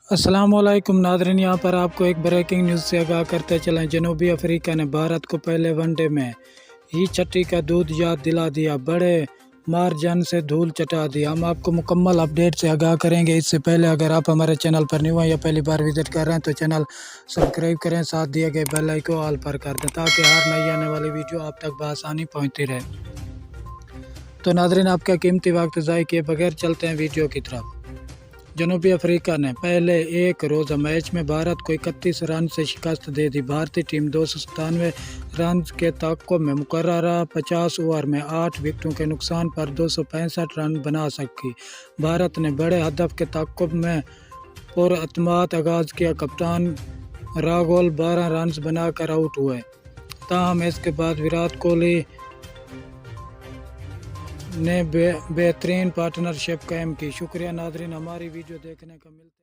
अस्सलाम वालेकुम नाज़रीन, यहाँ पर आपको एक ब्रेकिंग न्यूज़ से आगाह करते चलें। जनूबी अफ्रीका ने भारत को पहले वनडे में ही छठी का दूध याद दिला दिया, बड़े मार्जिन से धूल चटा दिया। हम आपको मुकम्मल अपडेट से आगाह करेंगे। इससे पहले अगर आप हमारे चैनल पर न्यू हैं या पहली बार विजिट कर रहे हैं तो चैनल सब्सक्राइब करें, साथ दिए गए बेल आइकन ऑल पर कर दें ताकि हर नई आने वाली वीडियो आप तक बआसानी पहुँचती रहे। तो नाज़रीन, आपका कीमती वक्त ज़ाय किए बगैर चलते हैं वीडियो की तरफ। जनूबी अफ्रीका ने पहले एक रोज़ा मैच में भारत को 31 रन से शिकस्त दे दी। भारतीय टीम 297 रन के तअक्कुब में मुकर्ररा 50 ओवर में 8 विकेटों के नुकसान पर 265 रन बना सकी। भारत ने बड़े हदफ के तअक्कुब में पुरअतमाद आगाज़ किया। कप्तान राहुल 12 रन बनाकर आउट हुए, ताहम इसके बाद विराट कोहली ने बेहतरीन पार्टनरशिप कायम की। शुक्रिया नाज़रीन, हमारी वीडियो देखने का मिलता है।